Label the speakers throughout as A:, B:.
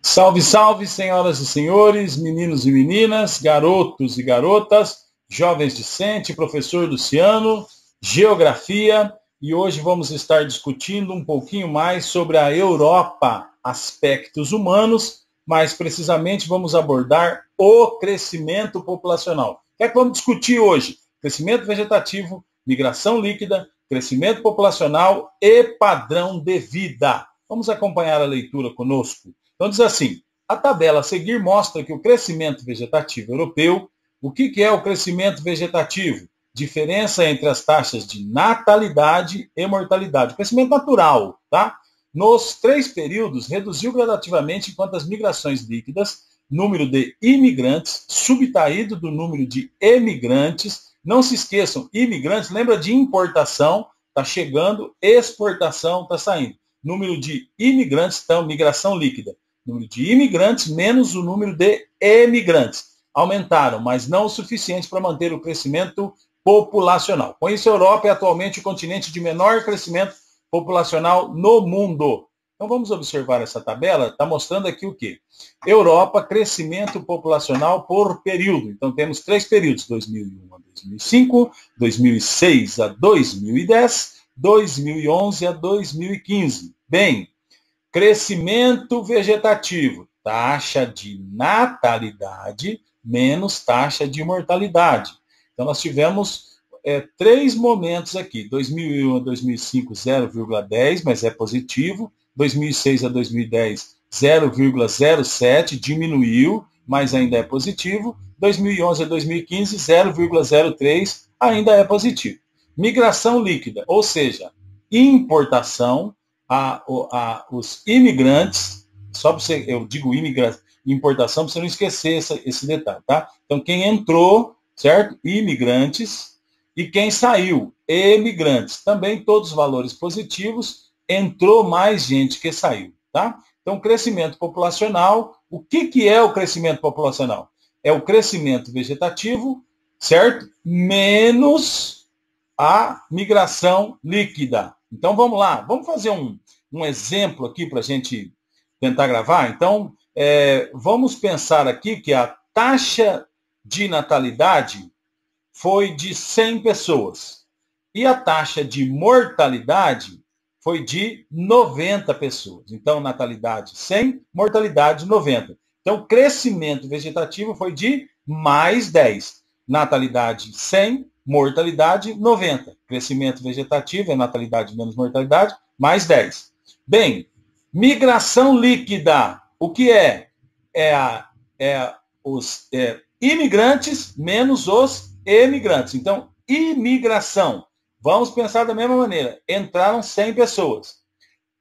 A: Salve, salve, senhoras e senhores, meninos e meninas, garotos e garotas, jovens discentes, professor Luciano, geografia, e hoje vamos estar discutindo um pouquinho mais sobre a Europa, aspectos humanos, mais precisamente vamos abordar o crescimento populacional. O que é que vamos discutir hoje? Crescimento vegetativo, migração líquida, crescimento populacional e padrão de vida. Vamos acompanhar a leitura conosco. Então diz assim, a tabela a seguir mostra que o crescimento vegetativo europeu, o que é o crescimento vegetativo? Diferença entre as taxas de natalidade e mortalidade. Crescimento natural, tá? Nos 3 períodos, reduziu gradativamente enquanto as migrações líquidas, número de imigrantes, subtraído do número de emigrantes. Não se esqueçam, imigrantes, lembra de importação, está chegando, exportação está saindo. Número de imigrantes, então, migração líquida. Número de imigrantes menos o número de emigrantes. Aumentaram, mas não o suficiente para manter o crescimento populacional. Com isso, a Europa é atualmente o continente de menor crescimento populacional no mundo. Então, vamos observar essa tabela. Está mostrando aqui o quê? Europa, crescimento populacional por período. Então, temos 3 períodos, 2001 a 2005, 2006 a 2010, 2011 a 2015. Bem, crescimento vegetativo, taxa de natalidade menos taxa de mortalidade. Então, nós tivemos 3 momentos aqui. 2001 a 2005, 0,10, mas é positivo. 2006 a 2010, 0,07, diminuiu, mas ainda é positivo. 2011 a 2015, 0,03, ainda é positivo. Migração líquida, ou seja, importação, os imigrantes, só para você, eu digo importação para você não esquecer esse detalhe, tá? Então, quem entrou, certo? Imigrantes, e quem saiu, emigrantes. Também todos os valores positivos, entrou mais gente que saiu, tá? Então, crescimento populacional, o que é o crescimento populacional? É o crescimento vegetativo, certo? Menos a migração líquida. Então, vamos lá. Vamos fazer um exemplo aqui para a gente tentar gravar. Então, vamos pensar aqui que a taxa de natalidade foi de 100 pessoas. E a taxa de mortalidade foi de 90 pessoas. Então, natalidade 100, mortalidade 90. Então, crescimento vegetativo foi de mais 10. Natalidade 100, mortalidade 90. Crescimento vegetativo é natalidade menos mortalidade, mais 10. Bem, migração líquida, o que é? Os imigrantes menos os emigrantes. Então, imigração. Vamos pensar da mesma maneira. Entraram 100 pessoas.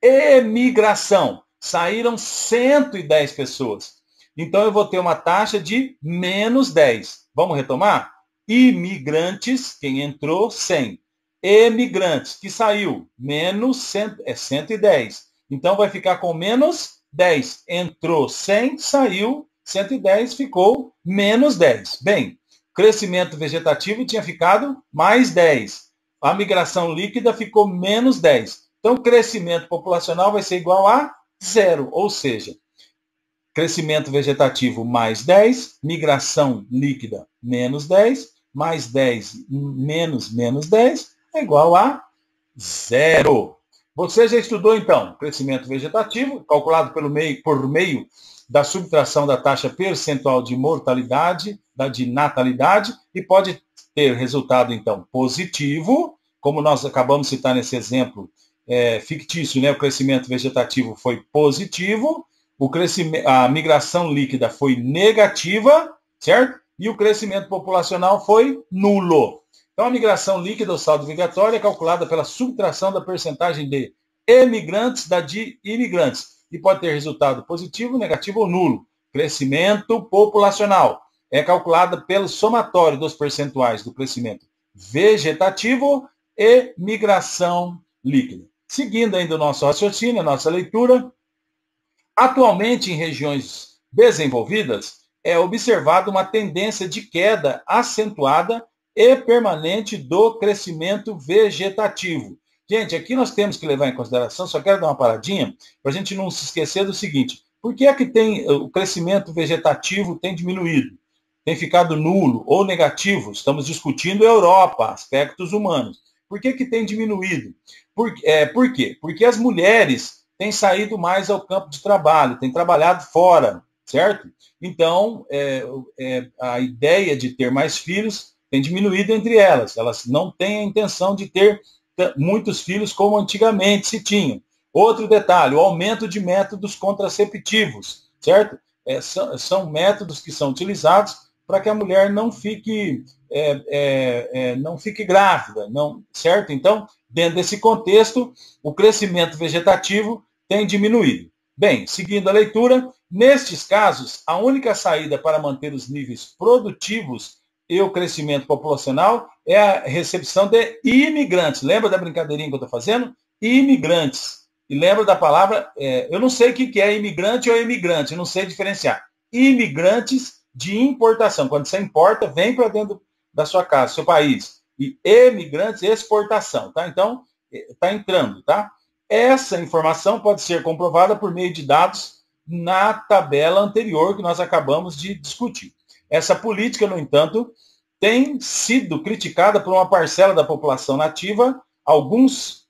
A: Emigração. Saíram 110 pessoas. Então, eu vou ter uma taxa de menos 10. Vamos retomar? Imigrantes, quem entrou, 100. Emigrantes, que saiu, menos 110. Então, vai ficar com menos 10. Entrou 100, saiu 110, ficou menos 10. Bem, crescimento vegetativo tinha ficado mais 10. A migração líquida ficou menos 10. Então, crescimento populacional vai ser igual a 0, ou seja, crescimento vegetativo mais 10, migração líquida menos 10, mais 10 menos 10 é igual a 0. Você já estudou, então, crescimento vegetativo, calculado por meio da subtração da taxa percentual de mortalidade, de natalidade, e pode ter resultado, então, positivo, como nós acabamos de citar nesse exemplo fictício, né? O crescimento vegetativo foi positivo, a migração líquida foi negativa, certo? E o crescimento populacional foi nulo. Então, a migração líquida, o saldo migratório, é calculada pela subtração da percentagem de emigrantes da de imigrantes. E pode ter resultado positivo, negativo ou nulo. Crescimento populacional é calculada pelo somatório dos percentuais do crescimento vegetativo e migração líquida. Seguindo ainda o nosso raciocínio, a nossa leitura, atualmente em regiões desenvolvidas é observada uma tendência de queda acentuada e permanente do crescimento vegetativo. Gente, aqui nós temos que levar em consideração, só quero dar uma paradinha, para a gente não se esquecer do seguinte, Por que é que o crescimento vegetativo tem diminuído? Tem ficado nulo ou negativo? Estamos discutindo Europa, aspectos humanos. Por que tem diminuído? Por quê? Porque as mulheres têm saído mais ao campo de trabalho, têm trabalhado fora, certo? Então, a ideia de ter mais filhos tem diminuído entre elas. Elas não têm a intenção de ter muitos filhos como antigamente se tinham. Outro detalhe, o aumento de métodos contraceptivos, certo? São métodos que são utilizados para que a mulher não fique, não fique grávida, não, certo? Então, dentro desse contexto, o crescimento vegetativo tem diminuído. Bem, seguindo a leitura, nestes casos, a única saída para manter os níveis produtivos e o crescimento populacional é a recepção de imigrantes. Lembra da brincadeirinha que eu estou fazendo? Imigrantes. E lembra da palavra, eu não sei o que é imigrante ou imigrante, eu não sei diferenciar. Imigrantes de importação. Quando você importa, vem para dentro da sua casa, do seu país. E imigrantes, exportação. Tá? Então, está entrando. Tá? Essa informação pode ser comprovada por meio de dados na tabela anterior que nós acabamos de discutir. Essa política, no entanto, tem sido criticada por uma parcela da população nativa, alguns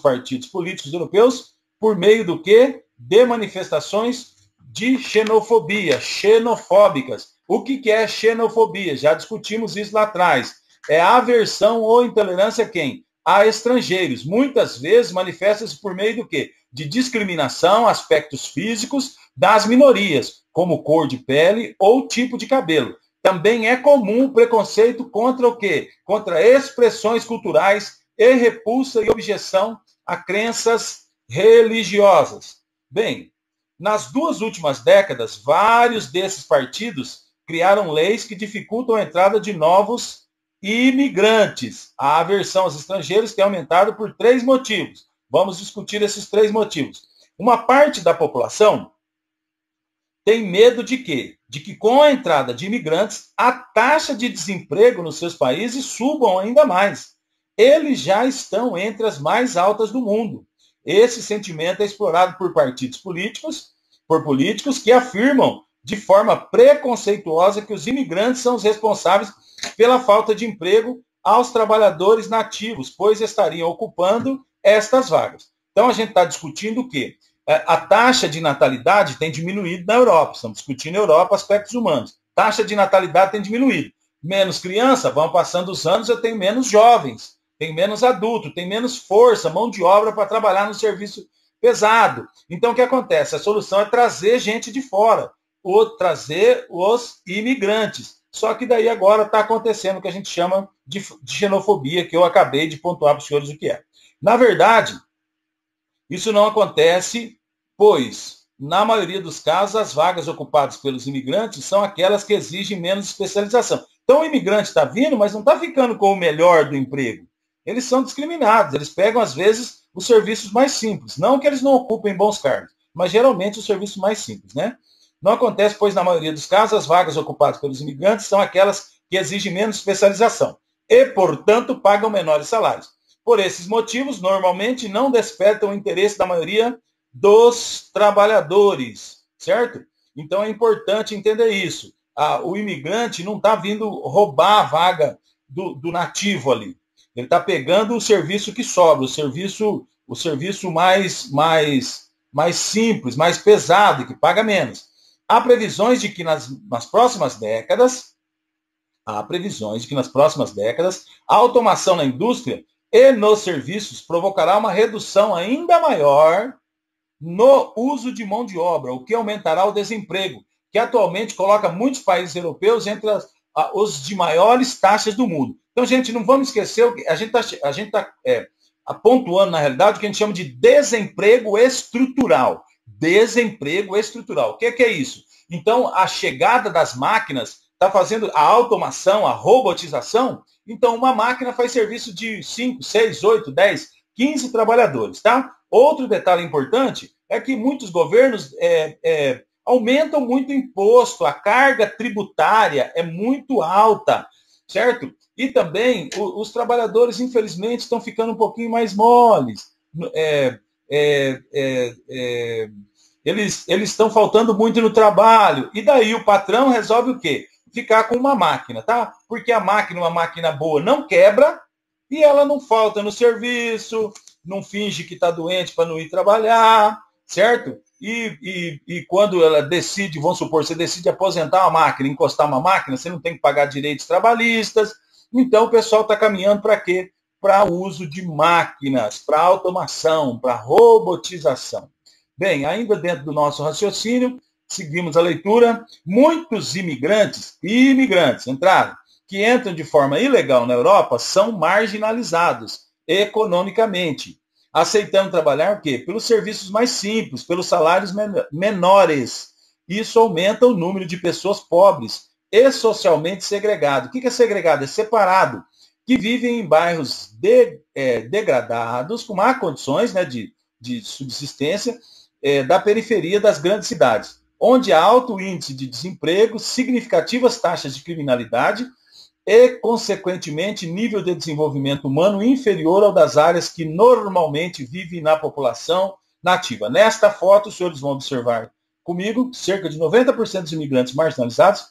A: partidos políticos europeus, por meio do quê? De manifestações de xenofobia, xenofóbicas. O que é xenofobia? Já discutimos isso lá atrás. É aversão ou intolerância a quem? A estrangeiros. Muitas vezes manifesta-se por meio do quê? De discriminação, aspectos físicos das minorias, como cor de pele ou tipo de cabelo. Também é comum o preconceito contra o quê? Contra expressões culturais e repulsa e objeção a crenças religiosas. Bem, nas 2 últimas décadas, vários desses partidos criaram leis que dificultam a entrada de novos imigrantes. A aversão aos estrangeiros tem aumentado por 3 motivos. Vamos discutir esses 3 motivos. Uma parte da população tem medo de quê? De que com a entrada de imigrantes, a taxa de desemprego nos seus países subam ainda mais. Eles já estão entre as mais altas do mundo. Esse sentimento é explorado por partidos políticos, por políticos que afirmam de forma preconceituosa que os imigrantes são os responsáveis pela falta de emprego aos trabalhadores nativos, pois estariam ocupando estas vagas. Então a gente está discutindo o quê? A taxa de natalidade tem diminuído na Europa. Estamos discutindo na Europa aspectos humanos. Taxa de natalidade tem diminuído. Menos criança, vão passando os anos, eu tenho menos jovens, tenho menos adulto, tenho menos força, mão de obra para trabalhar no serviço pesado. Então, o que acontece? A solução é trazer gente de fora, ou trazer os imigrantes. Só que daí agora está acontecendo o que a gente chama de xenofobia, que eu acabei de pontuar para os senhores o que é. Na verdade, isso não acontece, pois, na maioria dos casos, as vagas ocupadas pelos imigrantes são aquelas que exigem menos especialização. Então, o imigrante está vindo, mas não está ficando com o melhor do emprego. Eles são discriminados, eles pegam, às vezes, os serviços mais simples. Não que eles não ocupem bons cargos, mas geralmente os serviços mais simples, né? Não acontece, pois, na maioria dos casos, as vagas ocupadas pelos imigrantes são aquelas que exigem menos especialização e, portanto, pagam menores salários. Por esses motivos, normalmente não despertam o interesse da maioria dos trabalhadores, certo? Então é importante entender isso. O imigrante não está vindo roubar a vaga do nativo ali. Ele está pegando o serviço que sobra, o serviço mais simples, mais pesado, que paga menos. Há previsões de que nas próximas décadas, a automação na indústria e nos serviços provocará uma redução ainda maior no uso de mão de obra, o que aumentará o desemprego, que atualmente coloca muitos países europeus entre os de maiores taxas do mundo. Então, gente, não vamos esquecer, a gente está pontuando, na realidade, o que a gente chama de desemprego estrutural. Desemprego estrutural. O que é isso? Então, a chegada das máquinas está fazendo a automação, a robotização. Então, uma máquina faz serviço de 5, 6, 8, 10, 15 trabalhadores, tá? Outro detalhe importante é que muitos governos aumentam muito o imposto, a carga tributária é muito alta, certo? E também os trabalhadores, infelizmente, estão ficando um pouquinho mais moles. eles estão faltando muito no trabalho. E daí o patrão resolve o quê? Ficar com uma máquina, tá? Porque a máquina, uma máquina boa, não quebra e ela não falta no serviço, não finge que está doente para não ir trabalhar, certo? E quando ela decide, vamos supor, você decide aposentar uma máquina, encostar uma máquina, você não tem que pagar direitos trabalhistas. Então o pessoal está caminhando para quê? Para o uso de máquinas, para automação, para robotização. Bem, ainda dentro do nosso raciocínio, seguimos a leitura. Muitos imigrantes entraram, que entram de forma ilegal na Europa, são marginalizados economicamente, aceitando trabalhar o quê? Pelos serviços mais simples, pelos salários menores. Isso aumenta o número de pessoas pobres e socialmente segregado. O que é segregado? É separado, que vivem em bairros degradados, com má condições, né, de subsistência, da periferia das grandes cidades, onde há alto índice de desemprego, significativas taxas de criminalidade e, consequentemente, nível de desenvolvimento humano inferior ao das áreas que normalmente vivem na população nativa. Nesta foto, os senhores vão observar comigo, cerca de 90% dos imigrantes marginalizados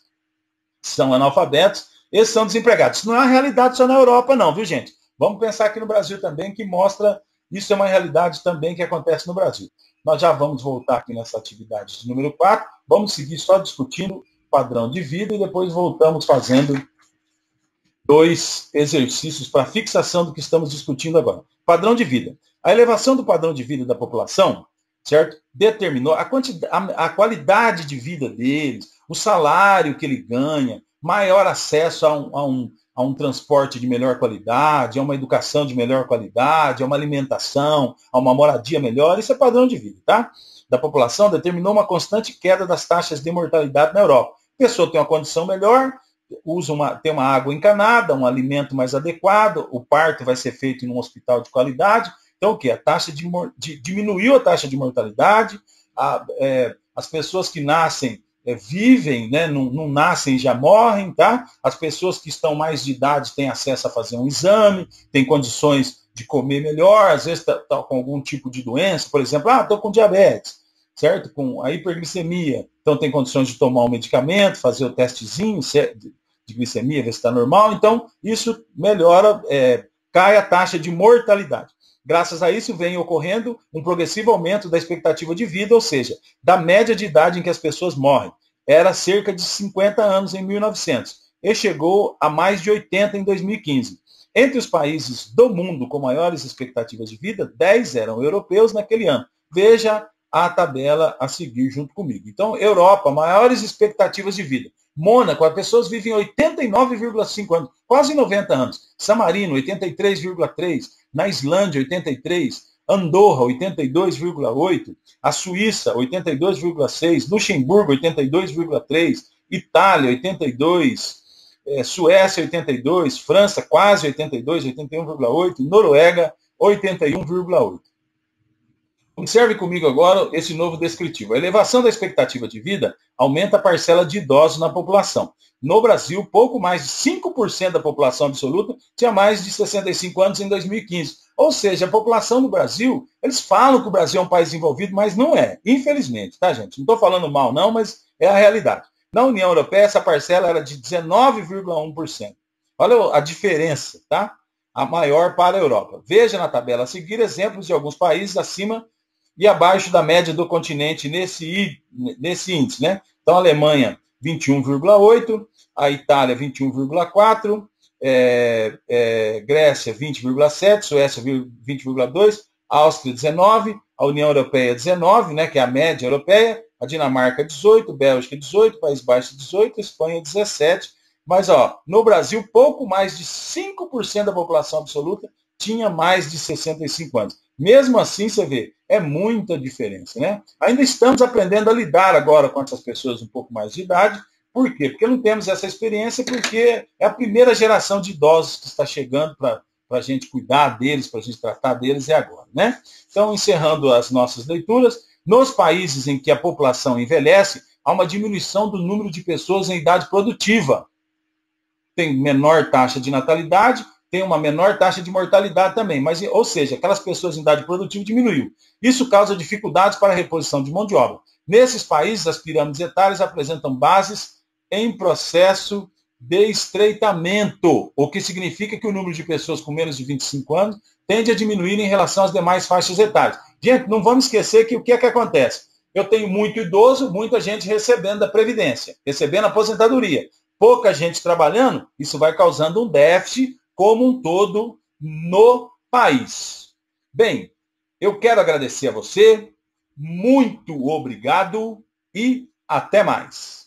A: são analfabetos e são desempregados. Isso não é uma realidade só na Europa, não, viu, gente? Vamos pensar aqui no Brasil também, que mostra, isso é uma realidade também que acontece no Brasil. Nós já vamos voltar aqui nessa atividade de número 4, vamos seguir só discutindo padrão de vida e depois voltamos fazendo 2 exercícios para fixação do que estamos discutindo agora. Padrão de vida. A elevação do padrão de vida da população, certo? Determinou a qualidade de vida deles, o salário que ele ganha, maior acesso a um transporte de melhor qualidade, a uma educação de melhor qualidade, a uma alimentação, a uma moradia melhor. Isso é padrão de vida, tá? Da população determinou uma constante queda das taxas de mortalidade na Europa. A pessoa tem uma condição melhor, tem uma água encanada, um alimento mais adequado, o parto vai ser feito em um hospital de qualidade. Então, o que? Diminuiu a taxa de mortalidade, as pessoas que nascem vivem, né, não nascem e já morrem, tá? As pessoas que estão mais de idade têm acesso a fazer um exame, têm condições de comer melhor, às vezes tá com algum tipo de doença, por exemplo, estou com diabetes, certo? Com a hiperglicemia, então tem condições de tomar um medicamento, fazer o testezinho de glicemia, ver se está normal, então isso melhora, cai a taxa de mortalidade. Graças a isso vem ocorrendo um progressivo aumento da expectativa de vida, ou seja, da média de idade em que as pessoas morrem. Era cerca de 50 anos em 1900 e chegou a mais de 80 em 2015. Entre os países do mundo com maiores expectativas de vida, 10 eram europeus naquele ano. Veja a tabela a seguir junto comigo. Então, Europa, maiores expectativas de vida. Mônaco, as pessoas vivem 89,5 anos, quase 90 anos. San Marino, 83,3. Na Islândia, 83. Andorra, 82,8. A Suíça, 82,6. Luxemburgo, 82,3. Itália, 82. Suécia, 82. França, quase 82, 81,8. Noruega, 81,8. Observe comigo agora esse novo descritivo. A elevação da expectativa de vida aumenta a parcela de idosos na população. No Brasil, pouco mais de 5% da população absoluta tinha mais de 65 anos em 2015. Ou seja, a população no Brasil, eles falam que o Brasil é um país desenvolvido, mas não é, infelizmente, tá, gente? Não estou falando mal, não, mas é a realidade. Na União Europeia, essa parcela era de 19,1%. Olha a diferença, tá? A maior para a Europa. Veja na tabela a seguir exemplos de alguns países acima e abaixo da média do continente nesse índice, né? Então, a Alemanha, 21,8%, a Itália, 21,4%, Grécia, 20,7%, Suécia, 20,2%, Áustria, 19%, a União Europeia, 19%, né, que é a média europeia, a Dinamarca, 18%, Bélgica, 18%, País Baixo, 18%, Espanha, 17%. Mas, no Brasil, pouco mais de 5% da população absoluta tinha mais de 65 anos. Mesmo assim, você vê, é muita diferença, né? Ainda estamos aprendendo a lidar agora com essas pessoas um pouco mais de idade. Por quê? Porque não temos essa experiência, porque é a primeira geração de idosos que está chegando para a gente cuidar deles, para a gente tratar deles, é agora, né? Então, encerrando as nossas leituras, nos países em que a população envelhece, há uma diminuição do número de pessoas em idade produtiva. Tem menor taxa de natalidade, tem uma menor taxa de mortalidade também, mas, ou seja, aquelas pessoas em idade produtiva diminuiu. Isso causa dificuldades para a reposição de mão de obra. Nesses países, as pirâmides etárias apresentam bases em processo de estreitamento, o que significa que o número de pessoas com menos de 25 anos tende a diminuir em relação às demais faixas etárias. Gente, não vamos esquecer que o que é que acontece? Eu tenho muito idoso, muita gente recebendo a Previdência, recebendo a aposentadoria. Pouca gente trabalhando, isso vai causando um déficit como um todo no país. Bem, eu quero agradecer a você, muito obrigado e até mais.